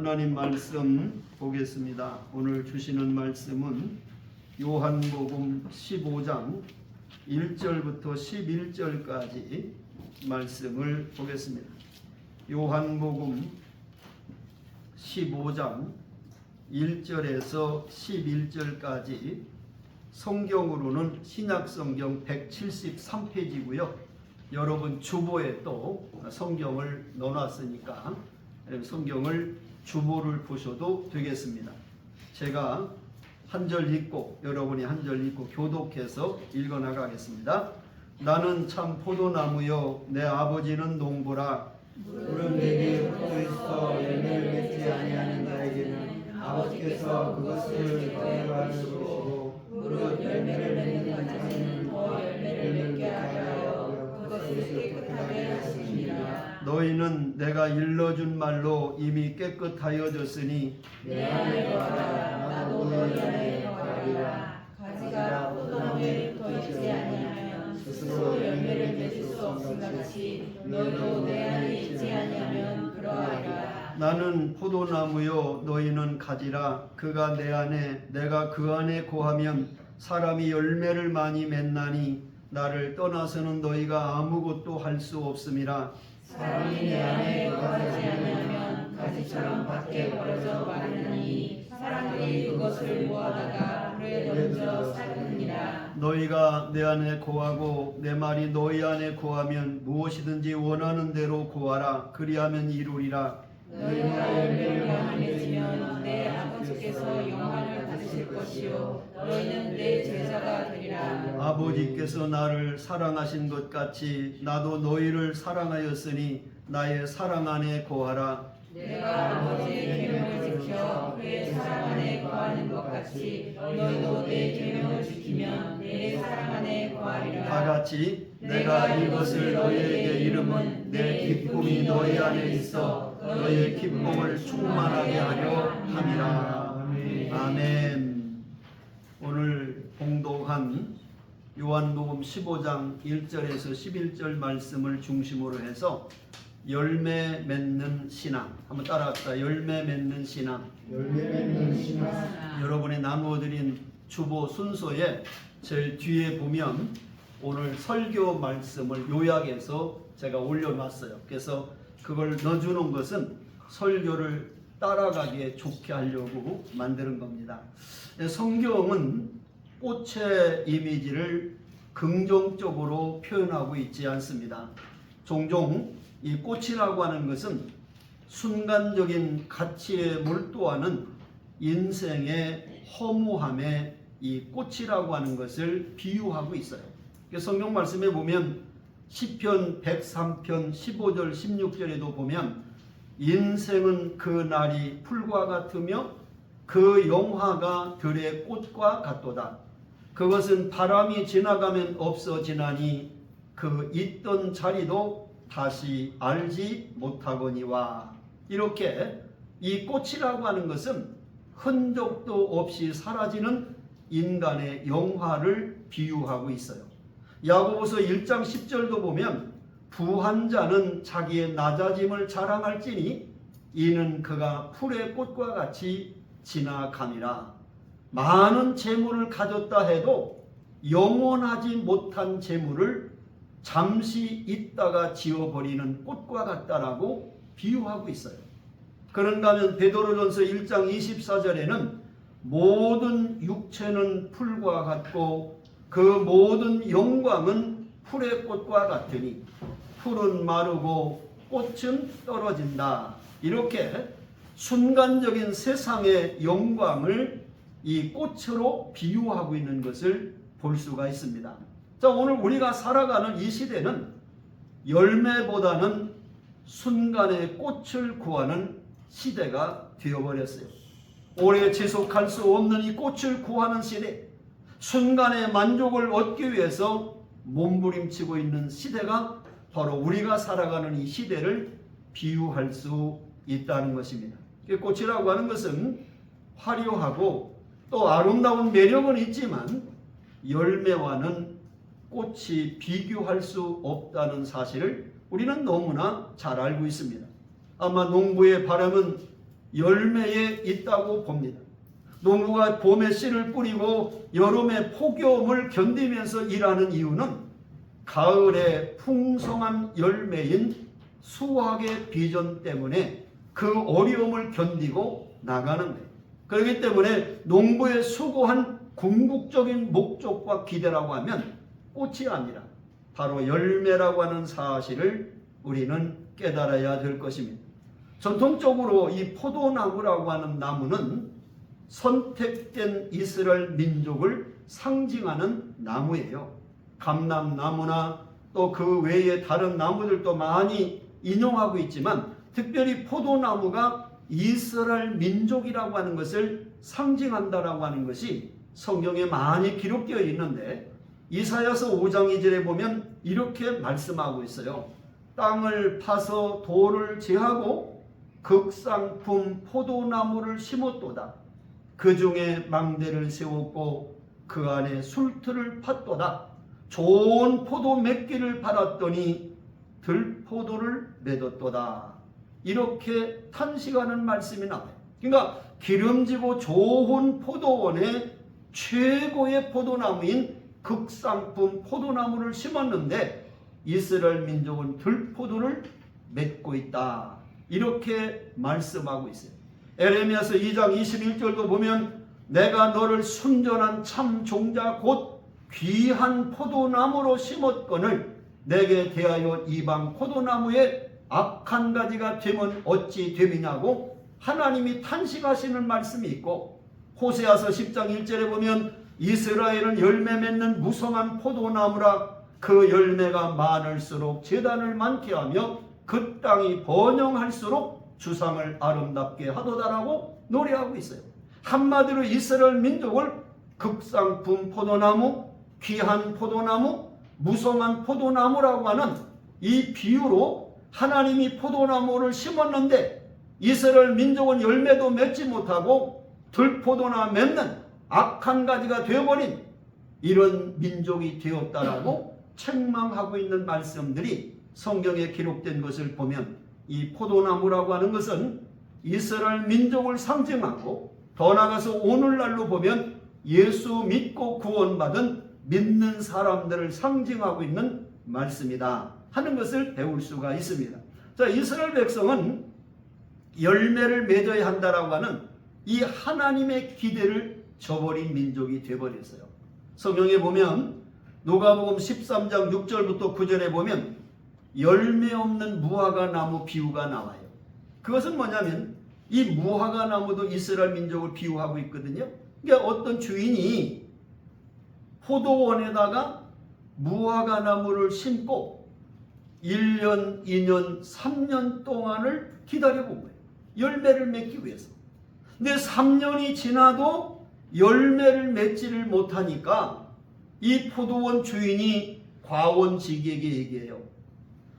하나님 말씀 보겠습니다. 오늘 주시는 말씀은 요한복음 15장 1절부터 11절까지 말씀을 보겠습니다. 요한복음 15장 1절에서 11절까지 성경으로는 신약성경 173페이지고요. 여러분 주보에 또 성경을 넣어놨으니까 성경을 주보를 보셔도 되겠습니다. 제가 한 절 읽고 여러분이 한 절 읽고 교독해서 읽어나가겠습니다. 나는 참 포도나무요 내 아버지는 농부라. 물은 내게 붙어 있어 열매를 맺지 아니하는 자에게는 아버지께서 그것을 거두어 주시고 무릇 열매를 맺는 자에게는 더 열매를 맺게 하여 그것을 깨끗하게 하시니라. 너희는 내가 일러준 말로 이미 깨끗하여졌으니 내 안에 거하라. 나도 너희 안에 거하리라. 가지가 포도나무에 붙어 있지 아니하면 스스로 열매를 맺을 수 없음 같이 너희도 내 안에 있지 아니하면 그러하리라. 나는 포도나무요 너희는 가지라. 그가 내 안에 내가 그 안에 거하면 사람이 열매를 많이 맺나니 나를 떠나서는 너희가 아무것도 할 수 없음이라. 사람이 내 안에 거하지 아니하면 가지처럼 밖에 벌어져 마르나니 사람들이 그것을 모아다가 불에 던져 삭느니라. 너희가 내 안에 거하고 내 말이 너희 안에 거하면 무엇이든지 원하는 대로 구하라. 그리하면 이루리라. 너희가 열매를 많이 맺으면 내 아버지께서 영광을 받으실 것이요 너희는 내 제자가 되리라. 아버지께서 나를 사랑하신 것 같이 나도 너희를 사랑하였으니 나의 사랑 안에 거하라. 내가 아버지의 계명을 지켜 그의 사랑 안에 거하는 것 같이 너희도 내 계명을 지키면 내 사랑 안에 거하리라. 다 같이 내가 이것을 너희에게 이름은 내 기쁨이 너희 안에 있어 너희의 기쁨을 충만하게 하려 함이라. 아멘. 오늘 봉독한 요한복음 15장 1절에서 11절 말씀을 중심으로 해서 열매 맺는 신앙 한번 따라합시다. 열매 맺는 신앙. 열매 맺는 신앙. 여러분이 나누어드린 주보 순서에 제일 뒤에 보면 오늘 설교 말씀을 요약해서 제가 올려놨어요. 그래서 그걸 넣어주는 것은 설교를 따라가기에 좋게 하려고 만드는 겁니다. 성경은 꽃의 이미지를 긍정적으로 표현하고 있지 않습니다. 종종 이 꽃이라고 하는 것은 순간적인 가치에 몰두하는 인생의 허무함에 이 꽃이라고 하는 것을 비유하고 있어요. 성경 말씀에 보면 시편 103편 15절 16절에도 보면 인생은 그 날이 풀과 같으며 그 영화가 들의 꽃과 같도다. 그것은 바람이 지나가면 없어지나니 그 있던 자리도 다시 알지 못하거니와. 이렇게 이 꽃이라고 하는 것은 흔적도 없이 사라지는 인간의 영화를 비유하고 있어요. 야고보서 1장 10절도 보면 부한 자는 자기의 낮아짐을 자랑할지니 이는 그가 풀의 꽃과 같이 지나감이라. 많은 재물을 가졌다 해도 영원하지 못한 재물을 잠시 있다가 지워버리는 꽃과 같다라고 비유하고 있어요. 그런가 하면 베드로전서 1장 24절에는 모든 육체는 풀과 같고 그 모든 영광은 풀의 꽃과 같으니 풀은 마르고 꽃은 떨어진다. 이렇게 순간적인 세상의 영광을 이 꽃으로 비유하고 있는 것을 볼 수가 있습니다. 자, 오늘 우리가 살아가는 이 시대는 열매보다는 순간의 꽃을 구하는 시대가 되어버렸어요. 오래 지속할 수 없는 이 꽃을 구하는 시대, 순간의 만족을 얻기 위해서 몸부림치고 있는 시대가 바로 우리가 살아가는 이 시대를 비유할 수 있다는 것입니다. 꽃이라고 하는 것은 화려하고 또 아름다운 매력은 있지만 열매와는 꽃이 비교할 수 없다는 사실을 우리는 너무나 잘 알고 있습니다. 아마 농부의 바람은 열매에 있다고 봅니다. 농부가 봄에 씨를 뿌리고 여름에 폭염을 견디면서 일하는 이유는 가을에 풍성한 열매인 수확의 비전 때문에 그 어려움을 견디고 나가는 거예요. 그렇기 때문에 농부의 수고한 궁극적인 목적과 기대라고 하면 꽃이 아니라 바로 열매라고 하는 사실을 우리는 깨달아야 될 것입니다. 전통적으로 이 포도나무라고 하는 나무는 선택된 이스라엘 민족을 상징하는 나무예요. 감람나무나 또 그 외에 다른 나무들도 많이 인용하고 있지만 특별히 포도나무가 이스라엘 민족이라고 하는 것을 상징한다라고 하는 것이 성경에 많이 기록되어 있는데 이사야서 5장 2절에 보면 이렇게 말씀하고 있어요. 땅을 파서 돌을 제하고 극상품 포도나무를 심었도다. 그 중에 망대를 세웠고 그 안에 술틀을 팠도다. 좋은 포도 맺기를 받았더니 들포도를 맺었도다. 이렇게 탄식하는 말씀이 나와요. 그러니까 기름지고 좋은 포도원에 최고의 포도나무인 극상품 포도나무를 심었는데 이스라엘 민족은 들포도를 맺고 있다. 이렇게 말씀하고 있어요. 에레미야서 2장 21절도 보면 내가 너를 순전한 참 종자 곧 귀한 포도나무로 심었거늘 내게 대하여 이방 포도나무에 악한 가지가 되면 어찌 됨이냐고 하나님이 탄식하시는 말씀이 있고 호세아서 10장 1절에 보면 이스라엘은 열매 맺는 무성한 포도나무라 그 열매가 많을수록 재단을 많게 하며 그 땅이 번영할수록 주상을 아름답게 하도다라고 노래하고 있어요. 한마디로 이스라엘 민족을 극상품 포도나무, 귀한 포도나무, 무성한 포도나무라고 하는 이 비유로 하나님이 포도나무를 심었는데 이스라엘 민족은 열매도 맺지 못하고 들포도나 맺는 악한 가지가 되어버린 이런 민족이 되었다라고 책망하고 있는 말씀들이 성경에 기록된 것을 보면 이 포도나무라고 하는 것은 이스라엘 민족을 상징하고 더 나아가서 오늘날로 보면 예수 믿고 구원받은 믿는 사람들을 상징하고 있는 말씀이다 하는 것을 배울 수가 있습니다. 자, 이스라엘 백성은 열매를 맺어야 한다라고 하는 이 하나님의 기대를 저버린 민족이 되어버렸어요. 성경에 보면 누가복음 13장 6절부터 9절에 보면 열매 없는 무화과 나무 비유가 나와요. 그것은 뭐냐면 이 무화과 나무도 이스라엘 민족을 비유하고 있거든요. 그러니까 어떤 주인이 포도원에다가 무화과 나무를 심고 1년, 2년, 3년 동안을 기다려본 거예요. 열매를 맺기 위해서. 근데 3년이 지나도 열매를 맺지를 못하니까 이 포도원 주인이 과원지기에게 얘기해요.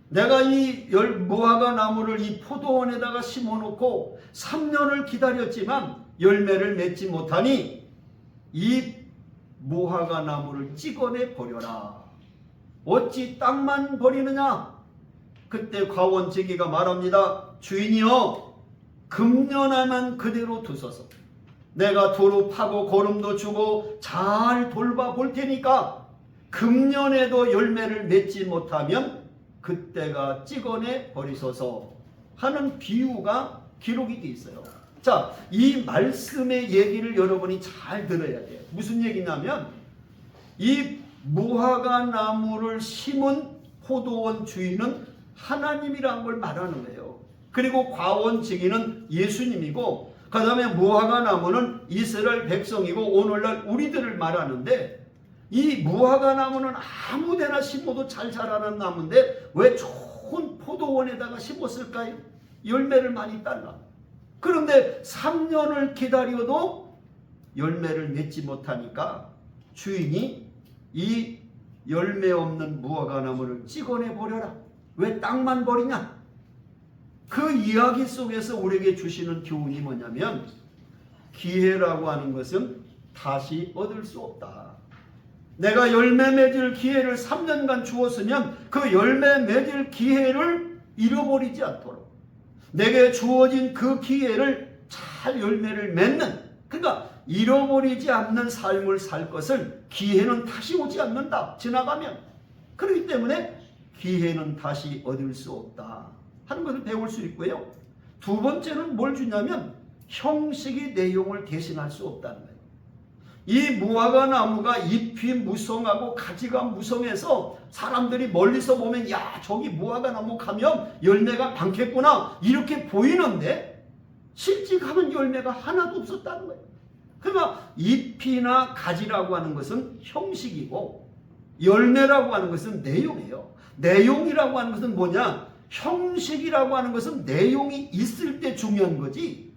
내가 이 무화과 나무를 이 포도원에다가 심어놓고 3년을 기다렸지만 열매를 맺지 못하니 이 무화과 나무를 찍어내 버려라. 어찌 땅만 버리느냐? 그때 과원지기가 말합니다. 주인이여, 금년에만 그대로 두소서. 내가 도로 파고 거름도 주고 잘 돌봐볼 테니까 금년에도 열매를 맺지 못하면 그때가 찍어내 버리소서 하는 비유가 기록이 되어 있어요. 자, 이 말씀의 얘기를 여러분이 잘 들어야 돼요. 무슨 얘기냐면 이 무화과 나무를 심은 포도원 주인은 하나님이라는 걸 말하는 거예요. 그리고 과원지기는 예수님이고 그 다음에 무화과 나무는 이스라엘 백성이고 오늘날 우리들을 말하는데 이 무화과 나무는 아무데나 심어도 잘 자라는 나무인데 왜 좋은 포도원에다가 심었을까요? 열매를 많이 딸라. 그런데 3년을 기다려도 열매를 맺지 못하니까 주인이 이 열매 없는 무화과 나무를 찍어내 버려라. 왜 땅만 버리냐? 그 이야기 속에서 우리에게 주시는 교훈이 뭐냐면 기회라고 하는 것은 다시 얻을 수 없다. 내가 열매 맺을 기회를 3년간 주었으면 그 열매 맺을 기회를 잃어버리지 않도록 내게 주어진 그 기회를 잘 열매를 맺는, 그러니까 잃어버리지 않는 삶을 살 것을 기회는 다시 오지 않는다. 지나가면. 그렇기 때문에 기회는 다시 얻을 수 없다 하는 것을 배울 수 있고요. 두 번째는 뭘 주냐면 형식이 내용을 대신할 수 없다는 거예요. 이 무화과 나무가 잎이 무성하고 가지가 무성해서 사람들이 멀리서 보면 야, 저기 무화과 나무 가면 열매가 많겠구나 이렇게 보이는데 실제 가면 열매가 하나도 없었다는 거예요. 그러니까 잎이나 가지라고 하는 것은 형식이고 열매라고 하는 것은 내용이에요. 내용이라고 하는 것은 뭐냐? 형식이라고 하는 것은 내용이 있을 때 중요한 거지,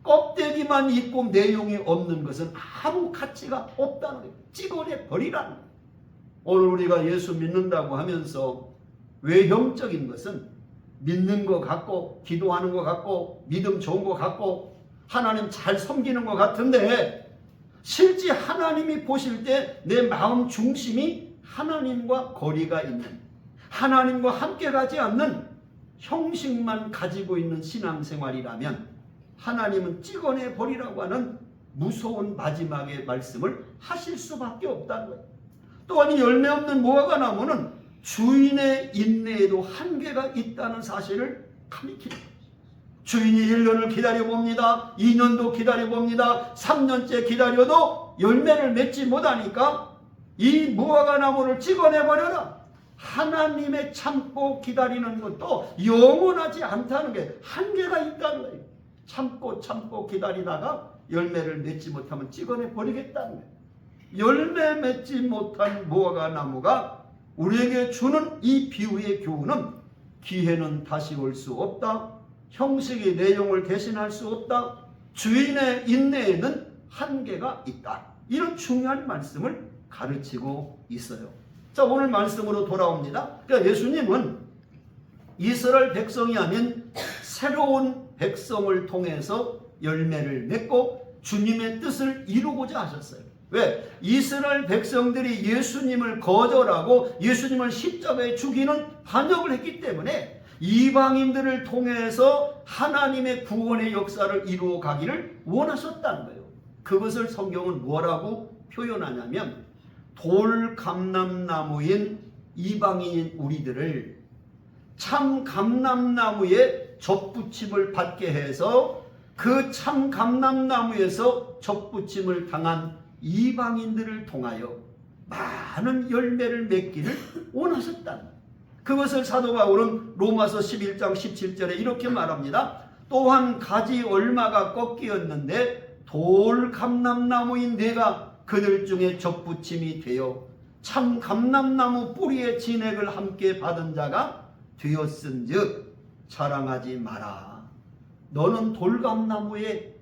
껍데기만 있고 내용이 없는 것은 아무 가치가 없다는 거예요. 찍어내 버리라는 거예요. 오늘 우리가 예수 믿는다고 하면서 외형적인 것은 믿는 것 같고 기도하는 것 같고 믿음 좋은 것 같고 하나님 잘 섬기는 것 같은데 실제 하나님이 보실 때 내 마음 중심이 하나님과 거리가 있는, 하나님과 함께 가지 않는 형식만 가지고 있는 신앙생활이라면 하나님은 찍어내 버리라고 하는 무서운 마지막의 말씀을 하실 수밖에 없다는 거예요. 또한 이 열매 없는 무화과 나무는 주인의 인내에도 한계가 있다는 사실을 가리키는 거예요. 주인이 1년을 기다려봅니다. 2년도 기다려봅니다. 3년째 기다려도 열매를 맺지 못하니까 이 무화과 나무를 찍어내버려라. 하나님의 참고 기다리는 것도 영원하지 않다는 게 한계가 있다는 거예요. 참고 기다리다가 열매를 맺지 못하면 찍어내버리겠다는 거예요. 열매 맺지 못한 무화과 나무가 우리에게 주는 이 비유의 교훈은 기회는 다시 올 수 없다. 형식의 내용을 대신할 수 없다. 주인의 인내에는 한계가 있다. 이런 중요한 말씀을 가르치고 있어요. 자, 오늘 말씀으로 돌아옵니다. 그러니까 예수님은 이스라엘 백성이 아닌 새로운 백성을 통해서 열매를 맺고 주님의 뜻을 이루고자 하셨어요. 왜? 이스라엘 백성들이 예수님을 거절하고 예수님을 십자가에 죽이는 반역을 했기 때문에 이방인들을 통해서 하나님의 구원의 역사를 이루어 가기를 원하셨다는 거예요. 그것을 성경은 뭐라고 표현하냐면 돌감람나무인 이방인인 우리들을 참 감람나무에 접붙임을 받게 해서 그 참 감람나무에서 접붙임을 당한 이방인들을 통하여 많은 열매를 맺기를 원하셨다는 거예요. 그것을 사도 바울은 로마서 11장 17절에 이렇게 말합니다. 또한 가지 얼마가 꺾이었는데 돌감람나무인 내가 그들 중에 접붙임이 되어 참 감람나무 뿌리의 진액을 함께 받은 자가 되었은즉 자랑하지 마라. 너는 돌감나무의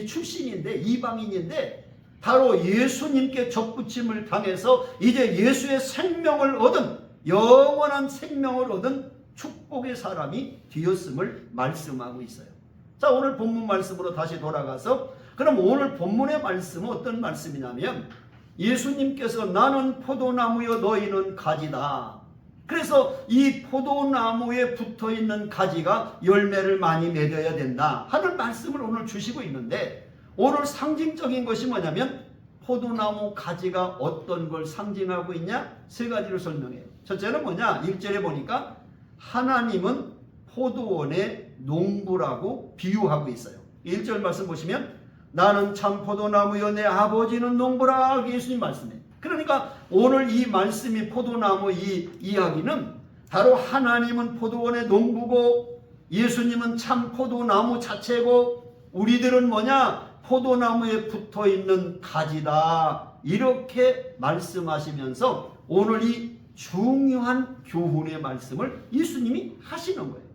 출신인데 이방인인데 바로 예수님께 접붙임을 당해서 이제 예수의 생명을 얻은, 영원한 생명을 얻은 축복의 사람이 되었음을 말씀하고 있어요. 자, 오늘 본문 말씀으로 다시 돌아가서 그럼 오늘 본문의 말씀은 어떤 말씀이냐면 예수님께서 나는 포도나무여 너희는 가지다. 그래서 이 포도나무에 붙어있는 가지가 열매를 많이 맺어야 된다 하는 말씀을 오늘 주시고 있는데 오늘 상징적인 것이 뭐냐면 포도나무 가지가 어떤 걸 상징하고 있냐? 세 가지로 설명해요. 첫째는 뭐냐? 1절에 보니까 하나님은 포도원의 농부라고 비유하고 있어요. 1절 말씀 보시면 나는 참 포도나무여 내 아버지는 농부라 예수님 말씀해요. 그러니까 오늘 이 말씀이 포도나무 이 이야기는 바로 하나님은 포도원의 농부고 예수님은 참 포도나무 자체고 우리들은 뭐냐? 포도나무에 붙어있는 가지다. 이렇게 말씀하시면서 오늘 이 중요한 교훈의 말씀을 예수님이 하시는 거예요.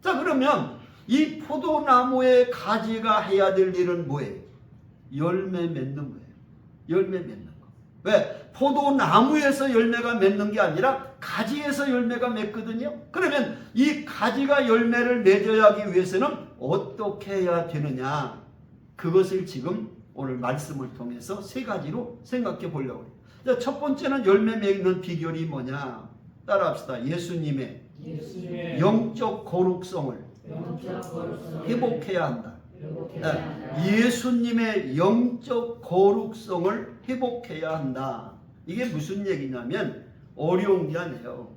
자, 그러면 이 포도나무의 가지가 해야 될 일은 뭐예요? 열매 맺는 거예요. 열매 맺는 거. 왜? 포도나무에서 열매가 맺는 게 아니라 가지에서 열매가 맺거든요. 그러면 이 가지가 열매를 맺어야 하기 위해서는 어떻게 해야 되느냐? 그것을 지금 오늘 말씀을 통해서 세 가지로 생각해 보려고 해요. 첫 번째는 열매 맺는 비결이 뭐냐? 따라합시다. 예수님의 영적 거룩성을 회복해야 한다. 예수님의 영적 거룩성을 회복해야 한다. 이게 무슨 얘기냐면 어려운 게 아니에요.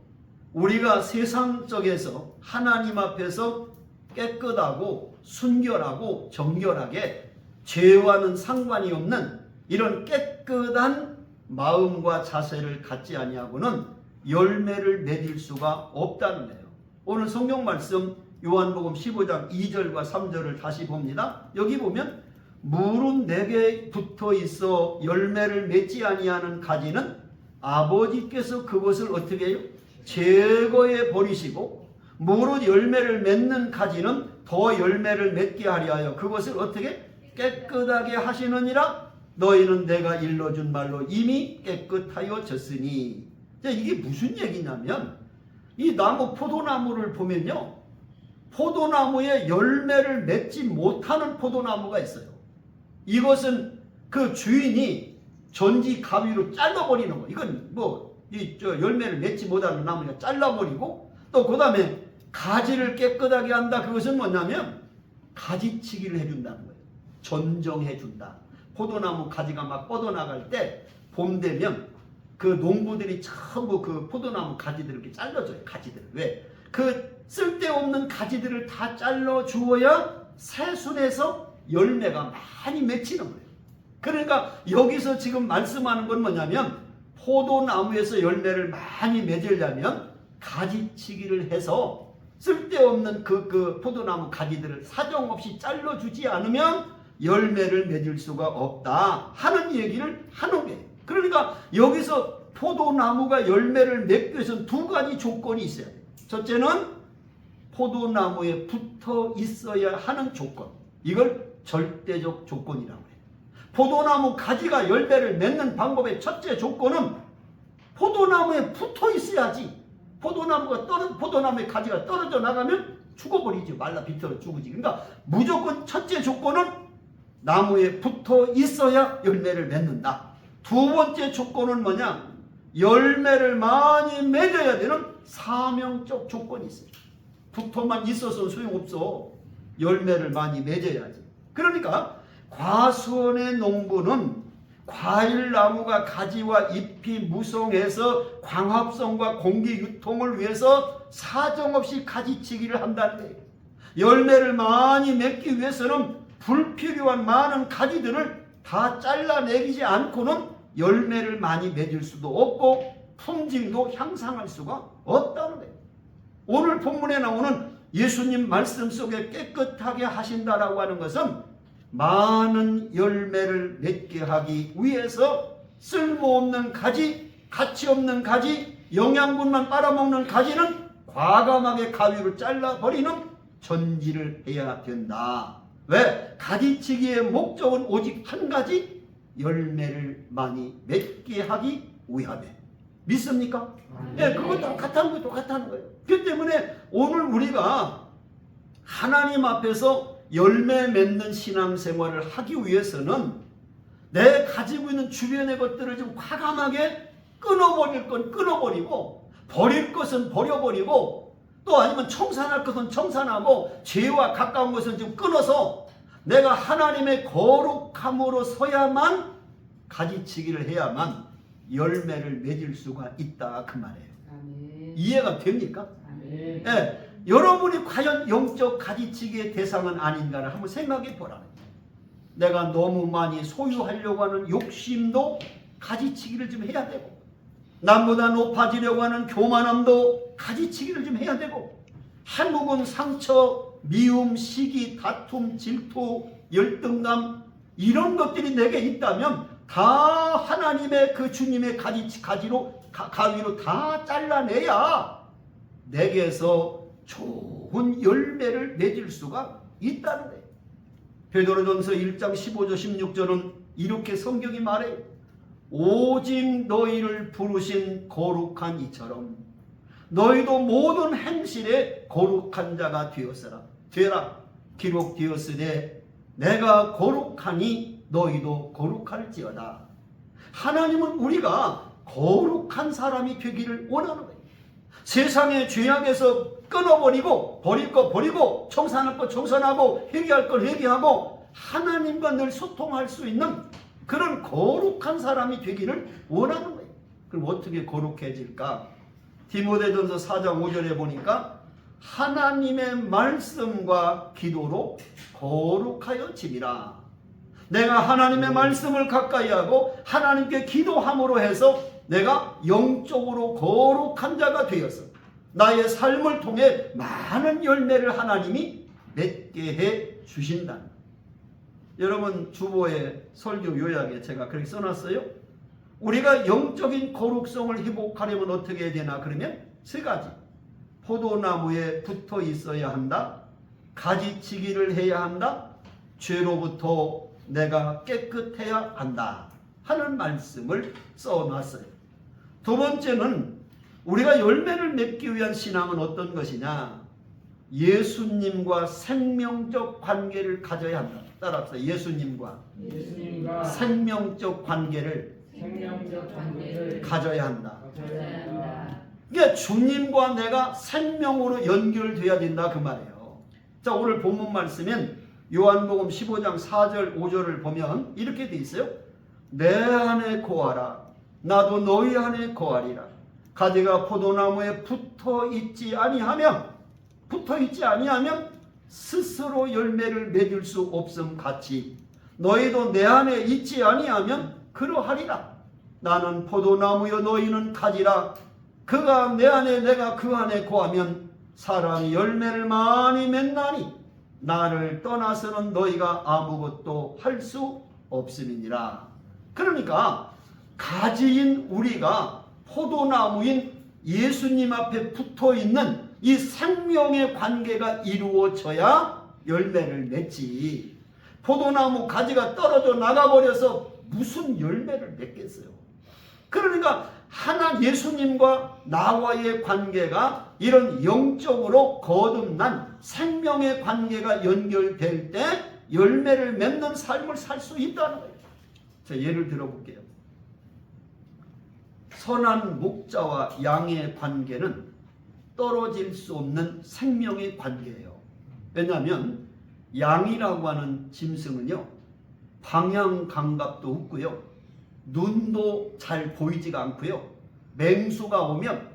우리가 세상 속에서 하나님 앞에서 깨끗하고 순결하고 정결하게 죄와는 상관이 없는 이런 깨끗한 마음과 자세를 갖지 아니하고는 열매를 맺을 수가 없다는 거예요. 오늘 성경 말씀 요한복음 15장 2절과 3절을 다시 봅니다. 여기 보면 물은 내게 붙어 있어 열매를 맺지 아니하는 가지는 아버지께서 그것을 어떻게 해요? 제거해 버리시고 무릇 열매를 맺는 가지는 더 열매를 맺게 하려 하여 그것을 어떻게 깨끗하게 하시느니라. 너희는 내가 일러준 말로 이미 깨끗하여졌으니. 이게 무슨 얘기냐면 이 나무 포도나무를 보면요, 포도나무에 열매를 맺지 못하는 포도나무가 있어요. 이것은 그 주인이 전지 가위로 잘라버리는 거. 이건 열매를 맺지 못하는 나무니까 잘라버리고, 또 그 다음에 가지를 깨끗하게 한다. 그것은 뭐냐면 가지치기를 해준다는 거예요. 전정해준다. 포도나무 가지가 막 뻗어나갈 때 봄 되면 그 농부들이 전부 그 포도나무 가지들을 이렇게 잘라줘요. 가지들을. 왜? 그 쓸데없는 가지들을 다 잘라주어야 새순에서 열매가 많이 맺히는 거예요. 그러니까 여기서 지금 말씀하는 건 뭐냐면 포도나무에서 열매를 많이 맺으려면 가지치기를 해서 쓸데없는 그 포도나무 가지들을 사정없이 잘라주지 않으면 열매를 맺을 수가 없다 하는 얘기를 하는 거예요. 그러니까 여기서 포도나무가 열매를 맺기 위해서는 두 가지 조건이 있어야 돼요. 첫째는 포도나무에 붙어 있어야 하는 조건. 이걸 절대적 조건이라고 해요. 포도나무 가지가 열매를 맺는 방법의 첫째 조건은 포도나무에 붙어 있어야지. 포도나무의 가지가 떨어져 나가면 죽어버리죠. 말라 비틀어 죽으지. 그러니까 무조건 첫째 조건은 나무에 붙어 있어야 열매를 맺는다. 두 번째 조건은 뭐냐? 열매를 많이 맺어야 되는 사명적 조건이 있어요. 붙어만 있어서는 소용없어. 열매를 많이 맺어야지. 그러니까 과수원의 농부는 과일나무가 가지와 잎이 무성해서 광합성과 공기 유통을 위해서 사정없이 가지치기를 한다는 거예요. 열매를 많이 맺기 위해서는 불필요한 많은 가지들을 다 잘라내지 않고는 열매를 많이 맺을 수도 없고 품질도 향상할 수가 없다는 거예요. 오늘 본문에 나오는 예수님 말씀 속에 깨끗하게 하신다라고 하는 것은 많은 열매를 맺게 하기 위해서 쓸모없는 가지, 가치없는 가지, 영양분만 빨아먹는 가지는 과감하게 가위로 잘라버리는 전지를 해야 된다. 왜? 가지치기의 목적은 오직 한 가지, 열매를 많이 맺게 하기 위함에. 믿습니까? 네, 그거 똑같은 거예요. 그 때문에 오늘 우리가 하나님 앞에서 열매 맺는 신앙생활을 하기 위해서는 내 가지고 있는 주변의 것들을 좀 과감하게 끊어버릴 건 끊어버리고, 버릴 것은 버려버리고, 또 아니면 청산할 것은 청산하고, 죄와 가까운 것은 좀 끊어서 내가 하나님의 거룩함으로 서야만 가지치기를 해야만 열매를 맺을 수가 있다 그 말이에요. 아멘. 이해가 됩니까? 아멘. 네, 여러분이 과연 영적 가지치기의 대상은 아닌가를 한번 생각해 보라. 내가 너무 많이 소유하려고 하는 욕심도 가지치기를 좀 해야 되고, 남보다 높아지려고 하는 교만함도 가지치기를 좀 해야 되고, 한국은 상처, 미움, 시기, 다툼, 질투, 열등감 이런 것들이 내게 있다면 다 하나님의 그 주님의 가위로 다 잘라내야 내게서 좋은 열매를 맺을 수가 있다는 거예요. 베드로전서 1장 15절 16절은 이렇게 성경이 말해요. 오직 너희를 부르신 거룩한 이처럼 너희도 모든 행실에 거룩한 자가 되라. 기록되었으되 내가 거룩하니 너희도 거룩할지어다. 하나님은 우리가 거룩한 사람이 되기를 원하는 거예요. 세상의 죄악에서 끊어버리고 버릴 거 버리고 청산할 거 청산하고 회개할 걸 회개하고 하나님과 늘 소통할 수 있는 그런 거룩한 사람이 되기를 원하는 거예요. 그럼 어떻게 거룩해질까? 디모데전서 4장 5절에 보니까 하나님의 말씀과 기도로 거룩하여 지니라. 내가 하나님의 말씀을 가까이 하고 하나님께 기도함으로 해서 내가 영적으로 거룩한 자가 되어서 나의 삶을 통해 많은 열매를 하나님이 맺게 해 주신다. 여러분 주보의 설교 요약에 제가 그렇게 써놨어요. 우리가 영적인 거룩성을 회복하려면 어떻게 해야 되나? 그러면 세 가지. 포도나무에 붙어 있어야 한다. 가지치기를 해야 한다. 죄로부터 내가 깨끗해야 한다 하는 말씀을 써놨어요. 두 번째는 우리가 열매를 맺기 위한 신앙은 어떤 것이냐? 예수님과 생명적 관계를 가져야 한다. 따라합시다. 예수님과 생명적 관계를 가져야 한다. 그러니까 주님과 내가 생명으로 연결돼야 된다 그 말이에요. 자, 오늘 본문 말씀은 요한복음 15장 4절 5절을 보면 이렇게 돼 있어요. 내 안에 거하라. 나도 너희 안에 거하리라. 가지가 포도나무에 붙어 있지 아니하면 스스로 열매를 맺을 수 없음 같이 너희도 내 안에 있지 아니하면 그러하리라. 나는 포도나무여 너희는 가지라. 그가 내 안에 내가 그 안에 거하면 사람이 열매를 많이 맺나니 나를 떠나서는 너희가 아무것도 할 수 없음이니라. 그러니까 가지인 우리가 포도나무인 예수님 앞에 붙어있는 이 생명의 관계가 이루어져야 열매를 맺지. 포도나무 가지가 떨어져 나가버려서 무슨 열매를 맺겠어요. 그러니까 하나 예수님과 나와의 관계가 이런 영적으로 거듭난 생명의 관계가 연결될 때 열매를 맺는 삶을 살 수 있다는 거예요. 자, 예를 들어볼게요. 선한 목자와 양의 관계는 떨어질 수 없는 생명의 관계예요. 왜냐하면 양이라고 하는 짐승은요, 방향 감각도 없고요, 눈도 잘 보이지가 않고요, 맹수가 오면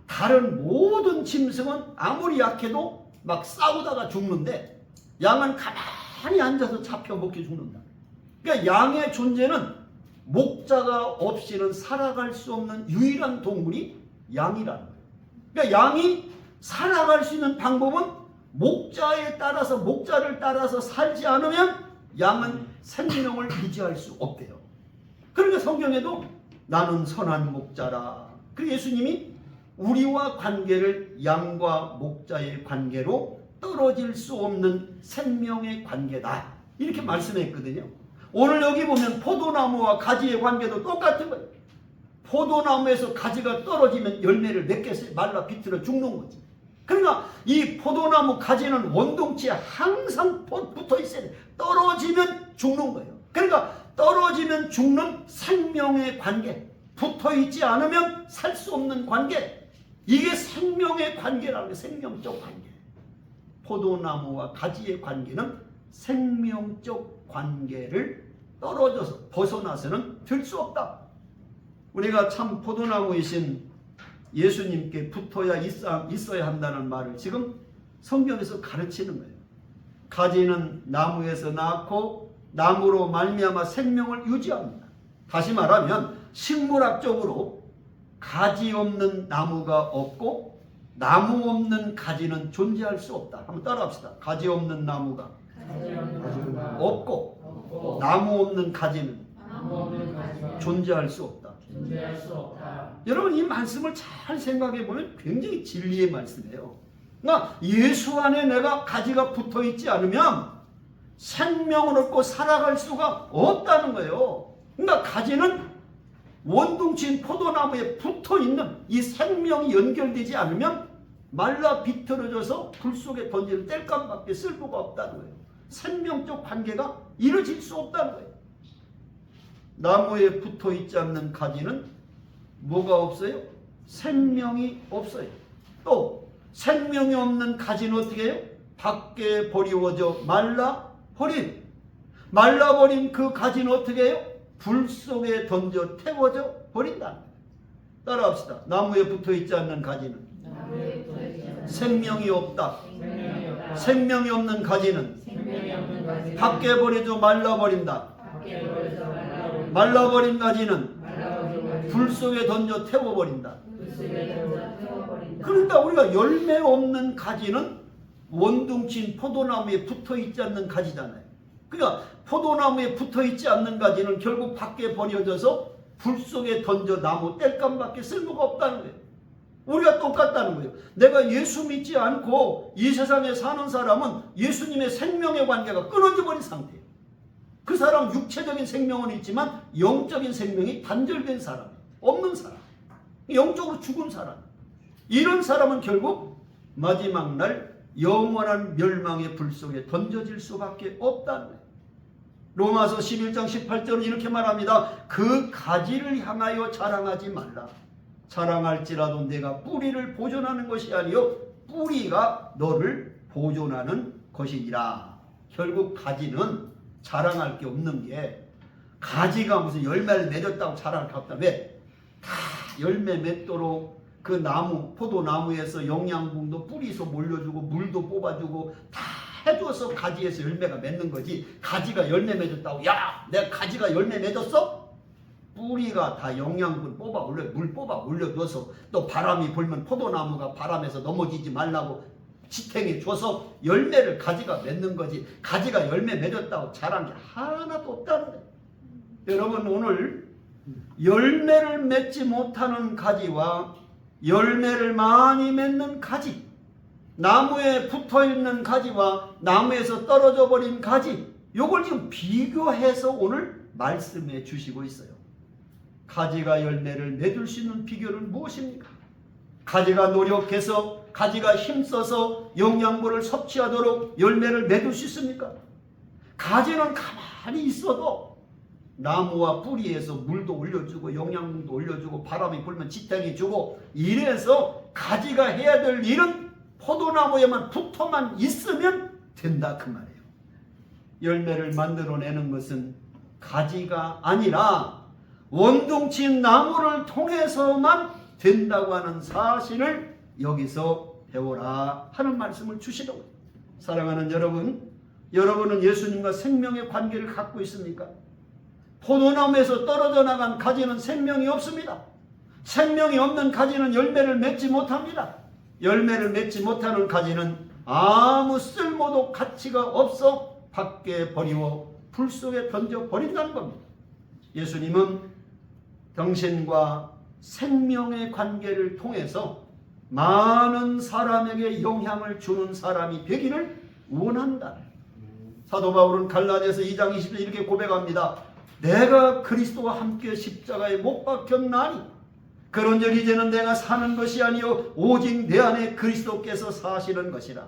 다른 모든 짐승은 아무리 약해도 막 싸우다가 죽는데 양은 가만히 앉아서 잡혀 먹기 죽는다. 그러니까 양의 존재는 목자가 없이는 살아갈 수 없는 유일한 동물이 양이라는 거예요. 그러니까 양이 살아갈 수 있는 방법은 목자를 따라서 살지 않으면 양은 생명을 유지할 수 없대요. 그러니까 성경에도 나는 선한 목자라. 그리고 예수님이 우리와 관계를 양과 목자의 관계로 떨어질 수 없는 생명의 관계다, 이렇게 말씀했거든요. 오늘 여기 보면 포도나무와 가지의 관계도 똑같은 거예요. 포도나무에서 가지가 떨어지면 열매를 맺겠어요? 말라 비틀어 죽는 거지. 그러니까 이 포도나무 가지는 원동치에 항상 붙어 있어야 돼. 떨어지면 죽는 거예요. 그러니까 떨어지면 죽는 생명의 관계, 붙어 있지 않으면 살 수 없는 관계, 이게 생명의 관계라는 거예요. 생명적 관계. 포도나무와 가지의 관계는 생명적 관계를 떨어져서 벗어나서는 될 수 없다. 우리가 참 포도나무이신 예수님께 붙어야 있어야 한다는 말을 지금 성경에서 가르치는 거예요. 가지는 나무에서 낳고 나무로 말미암아 생명을 유지합니다. 다시 말하면 식물학적으로 가지 없는 나무가 없고 나무 없는 가지는 존재할 수 없다. 한번 따라합시다. 가지 없는 나무가 없고 나무 없는 가지는 존재할 수 없다. 여러분, 이 말씀을 잘 생각해 보면 굉장히 진리의 말씀이에요. 그러니까 예수 안에 내가 가지가 붙어 있지 않으면 생명을 얻고 살아갈 수가 없다는 거예요. 그러니까 가지는 원동치인 포도나무에 붙어 있는 이 생명이 연결되지 않으면 말라 비틀어져서 불 속에 던지는 땔감밖에 쓸모가 없다는 거예요. 생명적 관계가 이루어질 수 없다는 거예요. 나무에 붙어 있지 않는 가지는 뭐가 없어요? 생명이 없어요. 또 생명이 없는 가지는 어떻게 해요? 밖에 버리워져 말라버린. 말라버린 그 가지는 어떻게 해요? 불 속에 던져 태워져 버린다. 따라합시다. 나무에 붙어있지 않는 가지는 생명이 없다. 생명이 없는 가지는 밖에 버려져 말라버린다. 말라버린 가지는 불 속에 던져 태워버린다. 그러니까 우리가 열매 없는 가지는 원둥친 포도나무에 붙어있지 않는 가지잖아요. 그러니까 포도나무에 붙어있지 않는 가지는 결국 밖에 버려져서 불 속에 던져 나무 땔감밖에 쓸모가 없다는 거예요. 우리가 똑같다는 거예요. 내가 예수 믿지 않고 이 세상에 사는 사람은 예수님의 생명의 관계가 끊어져 버린 상태예요. 그 사람은 육체적인 생명은 있지만 영적인 생명이 단절된 사람이에요. 없는 사람. 영적으로 죽은 사람. 이런 사람은 결국 마지막 날 영원한 멸망의 불 속에 던져질 수밖에 없다는 거예요. 로마서 11장 18절은 이렇게 말합니다. 그 가지를 향하여 자랑하지 말라. 자랑할지라도 내가 뿌리를 보존하는 것이 아니요 뿌리가 너를 보존하는 것이니라. 결국 가지는 자랑할 게 없는 게, 가지가 무슨 열매를 맺었다고 자랑할 게 없다. 왜? 다 열매 맺도록 그 나무, 포도나무에서 영양분도 뿌리에서 몰려주고 물도 뽑아주고 다 해줘서 가지에서 열매가 맺는 거지. 가지가 열매 맺었다고, 야 내가 가지가 열매 맺었어? 뿌리가 다 영양분 뽑아 올려, 물 뽑아 올려줘서, 또 바람이 불면 포도나무가 바람에서 넘어지지 말라고 지탱해 줘서 열매를 가지가 맺는 거지. 가지가 열매 맺었다고 자란 게 하나도 없다는 거예요. 여러분, 오늘 열매를 맺지 못하는 가지와 열매를 많이 맺는 가지, 나무에 붙어있는 가지와 나무에서 떨어져 버린 가지, 요걸 지금 비교해서 오늘 말씀해 주시고 있어요. 가지가 열매를 맺을 수 있는 비결은 무엇입니까? 가지가 노력해서, 가지가 힘써서 영양분을 섭취하도록 열매를 맺을 수 있습니까? 가지는 가만히 있어도 나무와 뿌리에서 물도 올려주고 영양분도 올려주고 바람이 불면 지탱해주고 이래서 가지가 해야 될 일은 포도나무에만 붙어만 있으면 된다 그 말이에요. 열매를 만들어내는 것은 가지가 아니라 원둥친 나무를 통해서만 된다고 하는 사실을 여기서 배워라 하는 말씀을 주시더군요. 사랑하는 여러분, 여러분은 예수님과 생명의 관계를 갖고 있습니까? 포도나무에서 떨어져 나간 가지는 생명이 없습니다. 생명이 없는 가지는 열매를 맺지 못합니다. 열매를 맺지 못하는 가지는 아무 쓸모도 가치가 없어 밖에 버리워 불 속에 던져 버린다는 겁니다. 예수님은 당신과 생명의 관계를 통해서 많은 사람에게 영향을 주는 사람이 되기를 원한다. 사도 바울은 갈라디아서 2장 20절 이렇게 고백합니다. 내가 그리스도와 함께 십자가에 못 박혔나니 그런즉 이제는 내가 사는 것이 아니요 오직 내 안에 그리스도께서 사시는 것이라.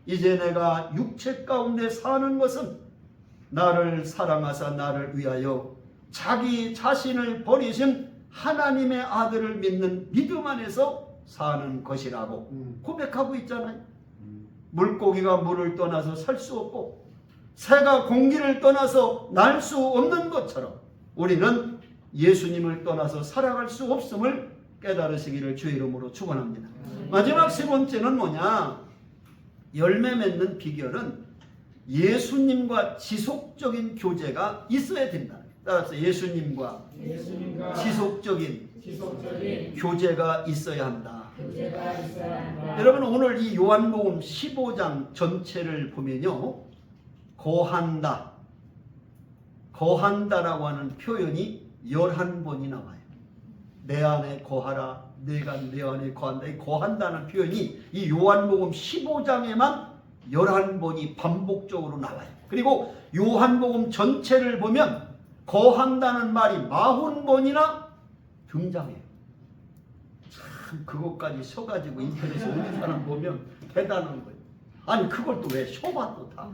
이제 내가 육체 가운데 사는 것은 나를 사랑하사 나를 위하여 자기 자신을 버리신 하나님의 아들을 믿는 믿음 안에서 사는 것이라고 고백하고 있잖아요. 물고기가 물을 떠나서 살 수 없고 새가 공기를 떠나서 날 수 없는 것처럼 우리는 예수님을 떠나서 살아갈 수 없음을 깨달으시기를 주의 이름으로 축원합니다. 마지막 세 번째는 뭐냐? 열매 맺는 비결은 예수님과 지속적인 교제가 있어야 된다. 따라서 예수님과 지속적인 교제가 있어야 한다. 여러분, 오늘 이 요한복음 15장 전체를 보면요, 거한다라고 하는 표현이 11번이 나와요. 내 안에 거하라, 내가 내 안에 거한다. 이 거한다는 표현이 이 요한복음 15장에만 11번이 반복적으로 나와요. 그리고 요한복음 전체를 보면 거한다는 말이 40번이나 등장해요. 참 그것까지 써가지고 인터넷에 올린 사람 보면 대단한 거예요. 아니 그걸 또 왜 써봐 또 다.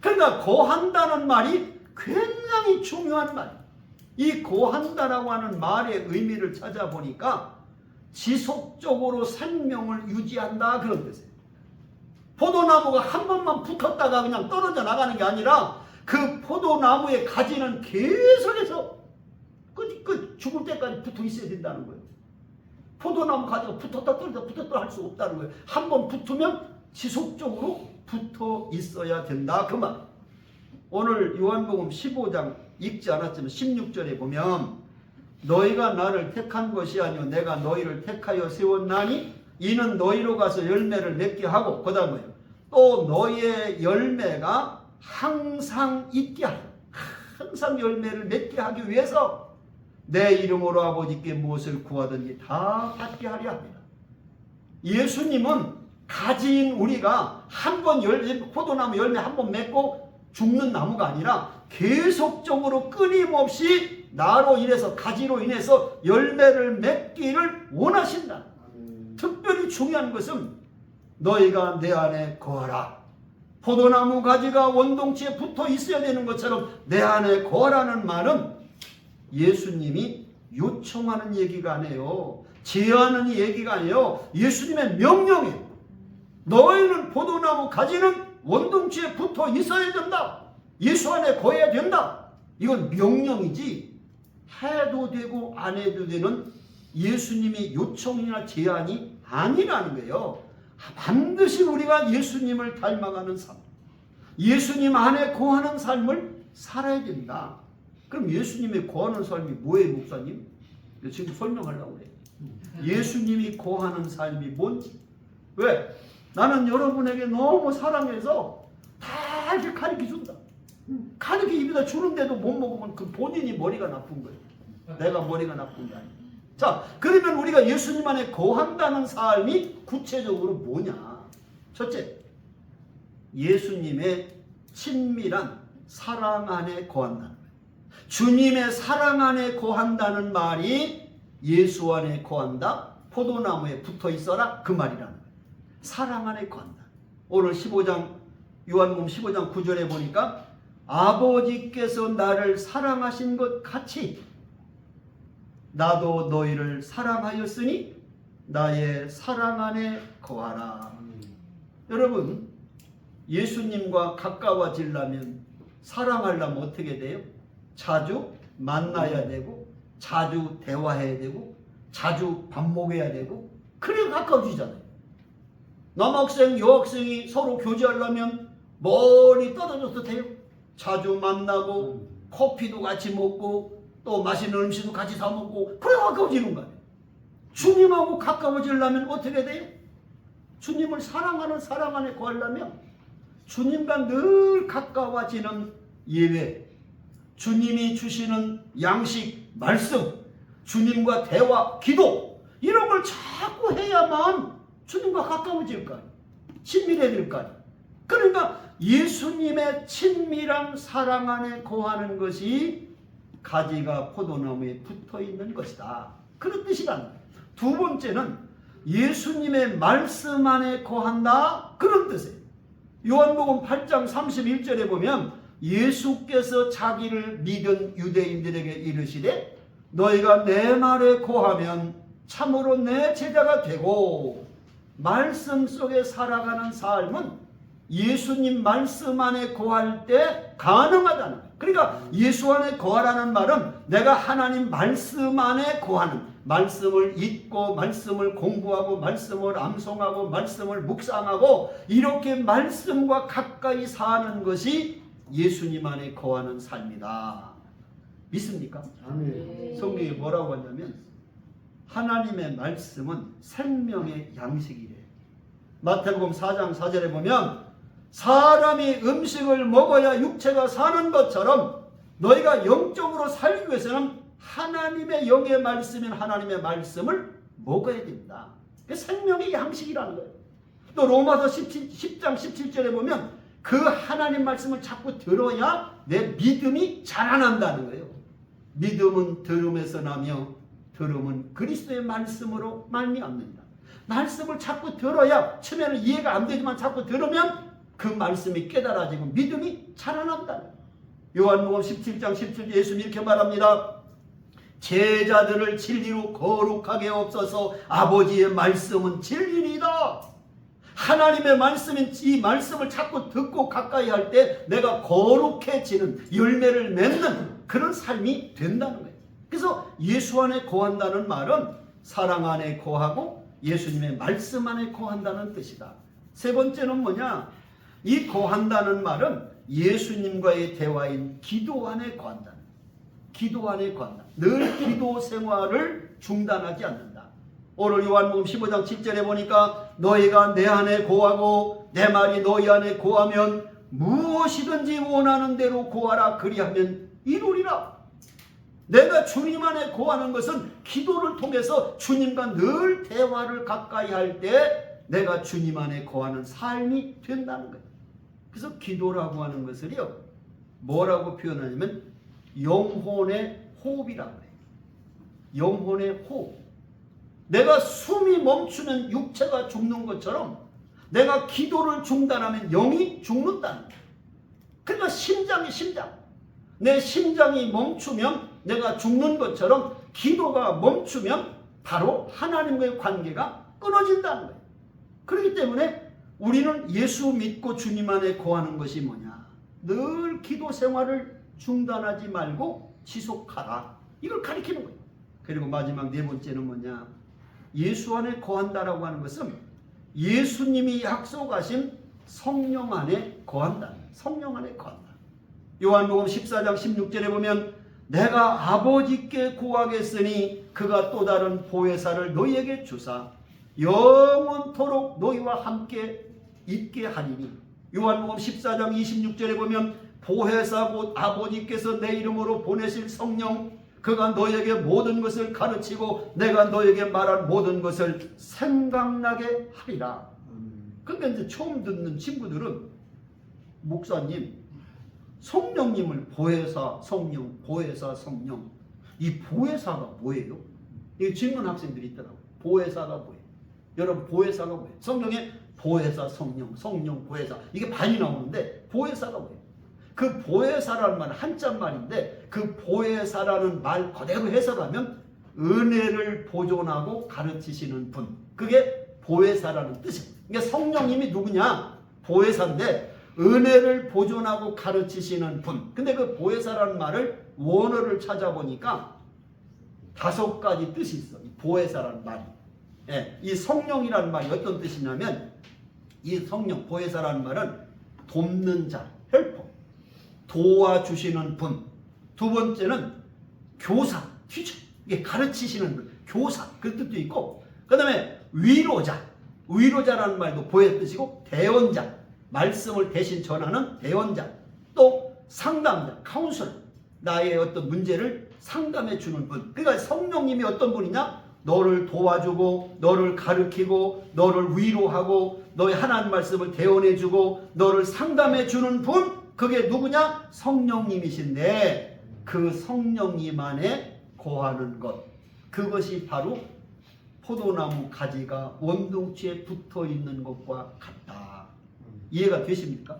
그러니까 거한다는 말이 굉장히 중요한 말이에요. 이 거한다라고 하는 말의 의미를 찾아보니까 지속적으로 생명을 유지한다 그런 뜻이에요. 포도나무가 한 번만 붙었다가 그냥 떨어져 나가는 게 아니라 그 포도나무의 가지는 계속해서 끝 죽을 때까지 붙어 있어야 된다는 거예요. 포도나무 가지가 붙었다 할 수 없다는 거예요. 한 번 붙으면 지속적으로 붙어 있어야 된다 그 말. 오늘 요한복음 15장 읽지 않았지만 16절에 보면 너희가 나를 택한 것이 아니요 내가 너희를 택하여 세웠나니 이는 너희로 가서 열매를 맺게 하고 그 다음에 또 너희의 열매가 항상 있게 하라. 항상 열매를 맺게 하기 위해서 내 이름으로 아버지께 무엇을 구하든지 다 받게 하려 합니다. 예수님은 가지인 우리가 한 번 포도나무 열매 한 번 맺고 죽는 나무가 아니라 계속적으로 끊임없이 나로 인해서 가지로 인해서 열매를 맺기를 원하신다. 특별히 중요한 것은 너희가 내 안에 거하라. 포도나무 가지가 원동치에 붙어 있어야 되는 것처럼 내 안에 거하라는 말은 예수님이 요청하는 얘기가 아니에요. 제안하는 얘기가 아니에요. 예수님의 명령이에요. 너희는 포도나무 가지는 원동치에 붙어 있어야 된다. 예수 안에 거해야 된다. 이건 명령이지 해도 되고 안 해도 되는 예수님의 요청이나 제안이 아니라는 거예요. 반드시 우리가 예수님을 닮아가는 삶, 예수님 안에 거하는 삶을 살아야 된다. 그럼 예수님이 거하는 삶이 뭐예요, 목사님? 지금 설명하려고 그래요. 예수님이 거하는 삶이 뭔지. 왜? 나는 여러분에게 너무 사랑해서 다 이렇게 가르쳐 준다. 가르쳐 입에다 주는데도 못 먹으면 그 본인이 머리가 나쁜 거예요. 내가 머리가 나쁜 게 아니에요. 자, 그러면 우리가 예수님 안에 거한다는 삶이 구체적으로 뭐냐? 첫째, 예수님의 친밀한 사랑 안에 거한다는 거예요. 주님의 사랑 안에 거한다는 말이 예수 안에 거한다, 포도나무에 붙어 있어라 그 말이라는 거예요. 사랑 안에 거한다. 오늘 15장 요한복음 15장 9절에 보니까 아버지께서 나를 사랑하신 것 같이 나도 너희를 사랑하였으니 나의 사랑 안에 거하라. 여러분, 예수님과 가까워지려면 사랑하려면 어떻게 돼요? 자주 만나야 되고 자주 대화해야 되고 자주 밥 먹어야 되고 그래야 가까워지잖아요. 남학생, 여학생이 서로 교제하려면 멀리 떨어져도 돼요. 자주 만나고 커피도 같이 먹고 또 맛있는 음식도 같이 사 먹고 그래 가까워지는 거예요. 주님하고 가까워지려면 어떻게 돼요? 주님을 사랑하는 사랑 안에 거하려면 주님과 늘 가까워지는 예배, 주님이 주시는 양식, 말씀, 주님과 대화, 기도 이런 걸 자꾸 해야만 주님과 가까워질 거 아니에요. 친밀해질 거 아니에요. 그러니까 예수님의 친밀한 사랑 안에 거하는 것이 가지가 포도나무에 붙어 있는 것이다. 그런 뜻이란 거예요. 두 번째는 예수님의 말씀 안에 거한다. 그런 뜻이에요. 요한복음 8장 31절에 보면 예수께서 자기를 믿은 유대인들에게 이르시되 너희가 내 말에 거하면 참으로 내 제자가 되고 말씀 속에 살아가는 삶은 예수님 말씀 안에 거할 때 가능하다는 거예요. 그러니까 예수 안에 거하라는 말은 내가 하나님 말씀 안에 거하는, 말씀을 읽고 말씀을 공부하고 말씀을 암송하고 말씀을 묵상하고 이렇게 말씀과 가까이 사는 것이 예수님 안에 거하는 삶이다. 믿습니까? 아멘. 성경이 뭐라고 하냐면 하나님의 말씀은 생명의 양식이래. 마태복음 4장 4절에 보면 사람이 음식을 먹어야 육체가 사는 것처럼 너희가 영적으로 살기 위해서는 하나님의 영의 말씀인 하나님의 말씀을 먹어야 된다. 그게 생명의 양식이라는 거예요. 또 로마서 10장 17절에 보면 그 하나님 말씀을 자꾸 들어야 내 믿음이 자라난다는 거예요. 믿음은 들음에서 나며 들음은 그리스도의 말씀으로 말미암는다. 말씀을 자꾸 들어야 처음에는 이해가 안 되지만 자꾸 들으면 그 말씀이 깨달아지고 믿음이 자라난다. 요한복음 17장 17절 예수님이 이렇게 말합니다. 제자들을 진리로 거룩하게 없어서 아버지의 말씀은 진리이다. 하나님의 말씀인 이 말씀을 자꾸 듣고 가까이 할 때 내가 거룩해지는 열매를 맺는 그런 삶이 된다는 거예요. 그래서 예수 안에 거한다는 말은 사랑 안에 거하고 예수님의 말씀 안에 거한다는 뜻이다. 세 번째는 뭐냐? 이 거한다는 말은 예수님과의 대화인 기도 안에 거한다. 기도 안에 거한다. 늘 기도 생활을 중단하지 않는다. 오늘 요한복음 15장 7절에 보니까 너희가 내 안에 거하고 내 말이 너희 안에 거하면 무엇이든지 원하는 대로 거하라. 그리하면 이루리라. 내가 주님 안에 거하는 것은 기도를 통해서 주님과 늘 대화를 가까이 할 때 내가 주님 안에 거하는 삶이 된다는 거예요. 그래서 기도라고 하는 것을요, 뭐라고 표현하냐면 영혼의 호흡이라고 해요. 영혼의 호흡. 내가 숨이 멈추면 육체가 죽는 것처럼 내가 기도를 중단하면 영이 죽는다는 거예요. 그러니까 심장. 내 심장이 멈추면 내가 죽는 것처럼 기도가 멈추면 바로 하나님과의 관계가 끊어진다는 거예요. 그렇기 때문에 우리는 예수 믿고 주님 안에 거하는 것이 뭐냐? 늘 기도 생활을 중단하지 말고 지속하라. 이걸 가리키는 거예요. 그리고 마지막 네 번째는 뭐냐? 예수 안에 거한다라고 하는 것은 예수님이 약속하신 성령 안에 거한다. 성령 안에 거한다. 요한복음 14장 16절에 보면 내가 아버지께 구하겠으니 그가 또 다른 보혜사를 너희에게 주사 영원토록 너희와 함께 있게 하리니. 요한복음 14장 26절에 보면 보혜사 곧 아버지께서 내 이름으로 보내실 성령 그가 너에게 모든 것을 가르치고 내가 너에게 말한 모든 것을 생각나게 하리라. 그러니까 이제 처음 듣는 친구들은 목사님 성령님을 보혜사 성령 보혜사 성령 이 보혜사가 뭐예요? 이 질문 학생들이 있더라고요. 보혜사가 뭐예요? 여러분 보혜사가 뭐예요? 성경에 보혜사 성령 성령 보혜사 이게 반이 나오는데 보혜사가 뭐예요? 그 보혜사라는 말은 한자 말인데 그 보혜사라는 말 그대로 해석하면 은혜를 보존하고 가르치시는 분. 그게 보혜사라는 뜻입니다. 그러니까 성령님이 누구냐? 보혜사인데 은혜를 보존하고 가르치시는 분. 근데 그 보혜사라는 말을 원어를 찾아보니까 5가지 뜻이 있어. 이 보혜사라는 말이. 예, 이 성령이라는 말이 어떤 뜻이냐면 이 성령 보혜사라는 말은 돕는 자, 헬퍼. 도와주시는 분. 두 번째는 교사, 티처. 이게 가르치시는 분. 교사. 그 뜻도 있고 그 다음에 위로자. 위로자라는 말도 보혜사 뜻이고 대언자. 말씀을 대신 전하는 대언자. 또 상담자, 카운슬. 나의 어떤 문제를 상담해 주는 분. 그러니까 성령님이 어떤 분이냐? 너를 도와주고 너를 가르치고 너를 위로하고 너의 하나님 말씀을 대언해 주고 너를 상담해 주는 분. 그게 누구냐? 성령님이신데 그 성령님 안에 거하는 것. 그것이 바로 포도나무 가지가 원동치에 붙어 있는 것과 같다. 이해가 되십니까?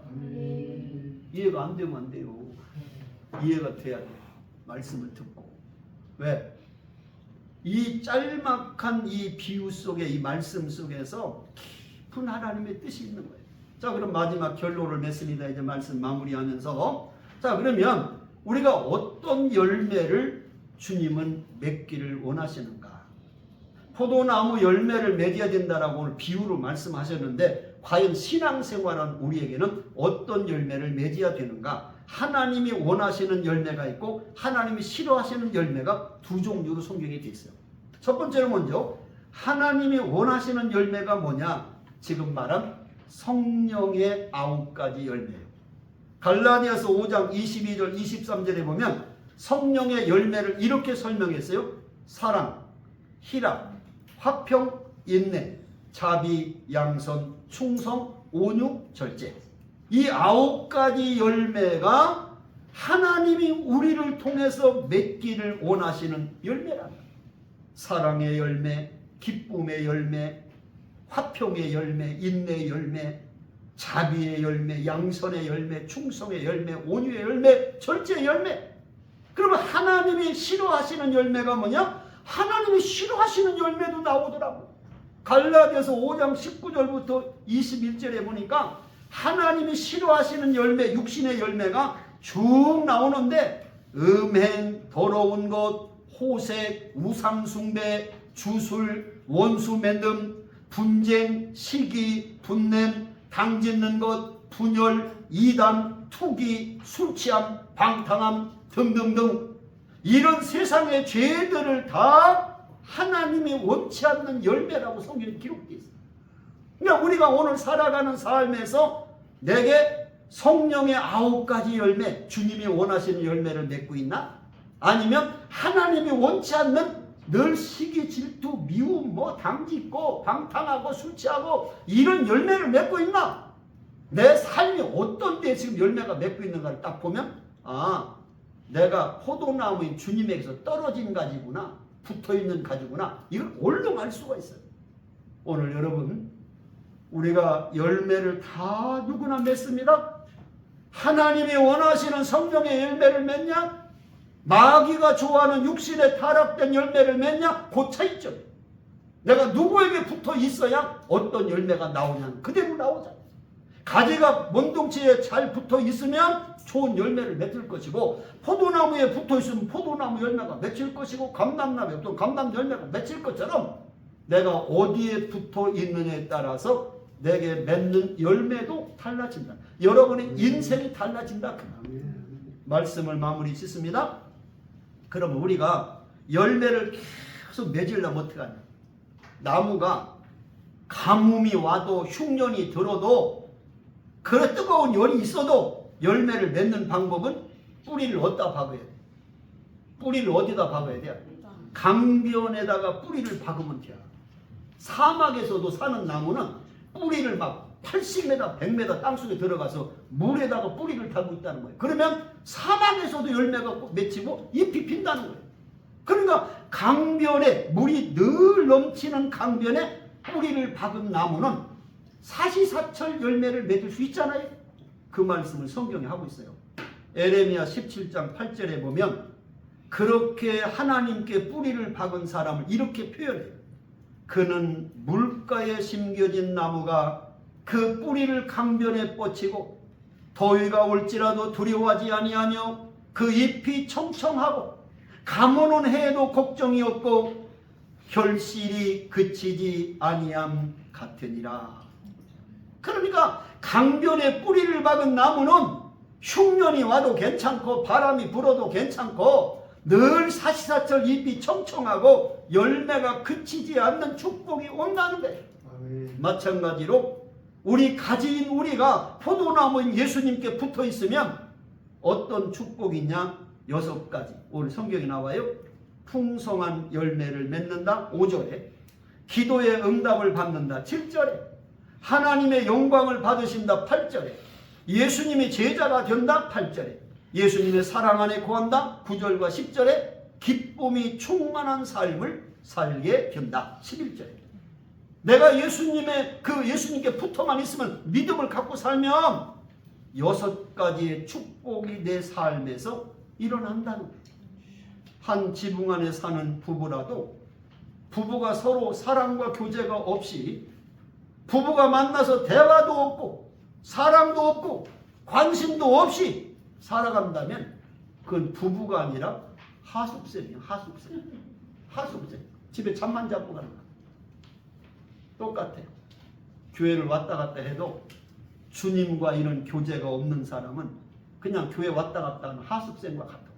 이해가 안 되면 안 돼요. 이해가 돼야 돼요. 말씀을 듣고. 왜? 이 짤막한 이 비유 속에 이 말씀 속에서 깊은 하나님의 뜻이 있는 거예요. 자, 그럼 마지막 결론을 맺습니다. 이제 말씀 마무리하면서. 자, 그러면 우리가 어떤 열매를 주님은 맺기를 원하시는가? 포도나무 열매를 맺어야 된다라고 오늘 비유로 말씀하셨는데 과연 신앙생활한 우리에게는 어떤 열매를 맺어야 되는가? 하나님이 원하시는 열매가 있고 하나님이 싫어하시는 열매가 두 종류로 성경에 되어 있어요. 첫 번째는 먼저 하나님이 원하시는 열매가 뭐냐? 지금 말한 성령의 9가지 열매예요. 갈라디아서 5장 22절 23절에 보면 성령의 열매를 이렇게 설명했어요. 사랑, 희락, 화평, 인내, 자비, 양선, 충성, 온유, 절제. 이 9가지 열매가 하나님이 우리를 통해서 맺기를 원하시는 열매랍니다. 사랑의 열매, 기쁨의 열매, 화평의 열매, 인내의 열매, 자비의 열매, 양선의 열매, 충성의 열매, 온유의 열매, 절제의 열매. 그러면 하나님이 싫어하시는 열매가 뭐냐? 하나님이 싫어하시는 열매도 나오더라고. 갈라디아서 5장 19절부터 21절에 보니까 하나님이 싫어하시는 열매, 육신의 열매가 쭉 나오는데 음행, 더러운 것, 호색, 우상숭배, 주술, 원수 맺음, 분쟁, 시기, 분냄, 당짓는 것, 분열, 이단, 투기, 술취함, 방탕함 등등등 이런 세상의 죄들을 다 하나님이 원치 않는 열매라고 성경에 기록되어 있어요. 그러니까 우리가 오늘 살아가는 삶에서 내게 성령의 9가지 열매, 주님이 원하시는 열매를 맺고 있나? 아니면 하나님이 원치 않는 늘 시기, 질투, 미움, 당짓고 방탕하고 술 취하고 이런 열매를 맺고 있나? 내 삶이 어떤 데 지금 열매가 맺고 있는가를 딱 보면 내가 포도나무인 주님에게서 떨어진 가지구나, 붙어있는 가지구나, 이걸 얼른 알 수가 있어요. 오늘 여러분, 우리가 열매를 다 누구나 맺습니다. 하나님이 원하시는 성령의 열매를 맺냐? 마귀가 좋아하는 육신의 타락된 열매를 맺냐? 그 차이죠. 내가 누구에게 붙어 있어야 어떤 열매가 나오냐는 그대로 나오잖아요. 가지가 먼동치에 잘 붙어 있으면 좋은 열매를 맺을 것이고, 포도나무에 붙어 있으면 포도나무 열매가 맺힐 것이고, 감람나무에 또 감람 열매가 맺힐 것처럼 내가 어디에 붙어 있느냐에 따라서 내게 맺는 열매도 달라진다. 여러분의 인생이 달라진다. 말씀을 마무리 짓습니다. 그러면 우리가 열매를 계속 맺으려면 어떻게 하냐? 나무가 가뭄이 와도 흉년이 들어도 그 뜨거운 열이 있어도 열매를 맺는 방법은 뿌리를 어디다 박아야 돼? 뿌리를 어디다 박아야 돼? 강변에다가 뿌리를 박으면 돼. 사막에서도 사는 나무는 뿌리를 막 80m, 100m 땅속에 들어가서 물에다가 뿌리를 달고 있다는 거예요. 그러면 사막에서도 열매가 맺히고 잎이 핀다는 거예요. 그러니까 강변에, 물이 늘 넘치는 강변에 뿌리를 박은 나무는 사시사철 열매를 맺을 수 있잖아요. 그 말씀을 성경에 하고 있어요. 에레미야 17장 8절에 보면 그렇게 하나님께 뿌리를 박은 사람을 이렇게 표현해요. 그는 물가에 심겨진 나무가 그 뿌리를 강변에 뻗치고 더위가 올지라도 두려워하지 아니하며 그 잎이 청청하고 가뭄은 해도 걱정이 없고 결실이 그치지 아니함 같으니라. 그러니까 강변에 뿌리를 박은 나무는 흉년이 와도 괜찮고 바람이 불어도 괜찮고 늘 사시사철 잎이 청청하고 열매가 그치지 않는 축복이 온다는 거예요. 마찬가지로 우리 가지인 우리가 포도나무인 예수님께 붙어 있으면 어떤 축복이 있냐? 6가지. 오늘 성경에 나와요. 풍성한 열매를 맺는다. 5절에. 기도의 응답을 받는다. 7절에. 하나님의 영광을 받으신다. 8절에. 예수님이 제자가 된다. 8절에. 예수님의 사랑 안에 거한다. 9절과 10절에. 기쁨이 충만한 삶을 살게 된다. 11절에. 내가 예수님께 붙어만 있으면, 믿음을 갖고 살면 6가지의 축복이 내 삶에서 일어난다는 거예요. 한 지붕 안에 사는 부부라도 부부가 서로 사랑과 교제가 없이, 부부가 만나서 대화도 없고 사랑도 없고 관심도 없이 살아간다면 그건 부부가 아니라 하숙생이에요. 하숙생. 집에 잠만 자고 가는 거야. 똑같아요. 교회를 왔다 갔다 해도 주님과 이런 교제가 없는 사람은 그냥 교회 왔다 갔다 하는 하숙생과 같아요.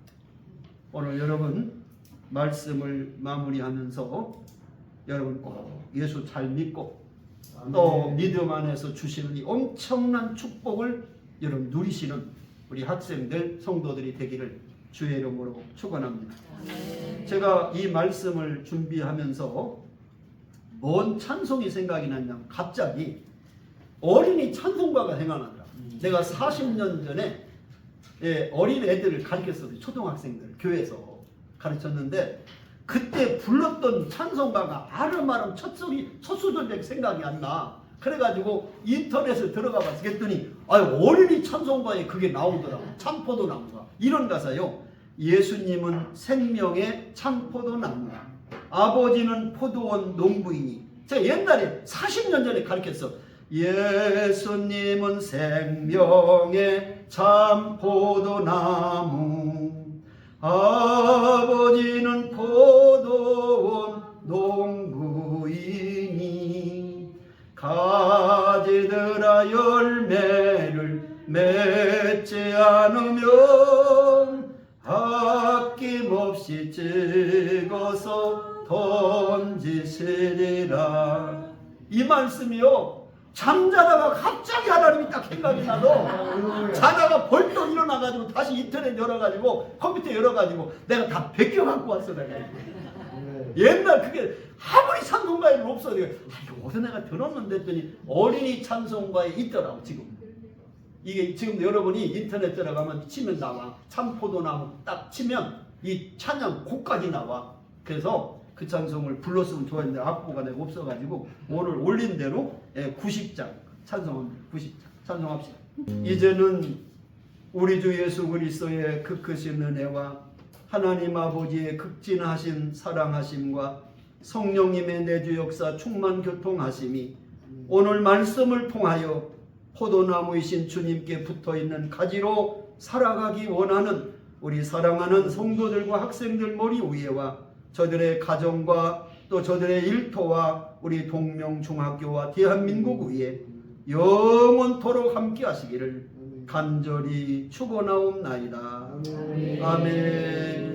오늘 여러분 말씀을 마무리하면서 여러분 꼭 예수 잘 믿고 또 믿음 안에서 주시는 이 엄청난 축복을 여러분 누리시는 우리 학생들, 성도들이 되기를 주의 이름으로 축원합니다. 제가 이 말씀을 준비하면서 뭔 찬송이 생각이 났냐면 갑자기 어린이 찬송가가 생각나더라. 내가 40년 전에 어린 애들을 가르쳤어요. 초등학생들 교회에서 가르쳤는데 그때 불렀던 찬송가가 아름아름 첫 소절밖에 생각이 안 나. 그래가지고 인터넷에 들어가 봤더니 어린이 찬송가에 그게 나오더라고. 참포도나무가 이런 가사요. 예수님은 생명의 참포도나무, 아버지는 포도원 농부이니. 제가 옛날에 40년 전에 가르쳤어. 예수님은 생명의 참포도나무, 아버지는 포도원 농부이니. 가지들아 열매를 맺지 않으면 아낌없이 찍어서 던지시리라. 이 말씀이요, 잠자다가 갑자기 하나님이 딱 생각이 나서 자다가 벌떡 일어나가지고 다시 인터넷 열어가지고 컴퓨터 열어가지고 내가 다 베껴 갖고 왔어. 내가 옛날 그게 아무리 찬송가에 없어. 내가 이거 어디서 내가 들었는데 했더니 어린이 찬송가에 있더라고. 지금 이게 지금 여러분이 인터넷 들어가면 치면 나와. 참포도나무 딱 치면 이 찬양 곡까지 나와. 그래서 그 찬송을 불렀으면 좋았는데 악보가 내가 없어가지고 오늘 올린 대로 90장 찬송합니다. 90장 찬송합시다. 이제는 우리 주 예수 그리스도의 그 크신 은혜와 하나님 아버지의 극진하신 사랑하심과 성령님의 내주 역사 충만 교통하심이 오늘 말씀을 통하여 포도나무이신 주님께 붙어있는 가지로 살아가기 원하는 우리 사랑하는 성도들과 학생들 머리 위에와 저들의 가정과 또 저들의 일터와 우리 동명중학교와 대한민국 위에 영원토록 함께 하시기를 간절히 축원하옵나이다. 아멘.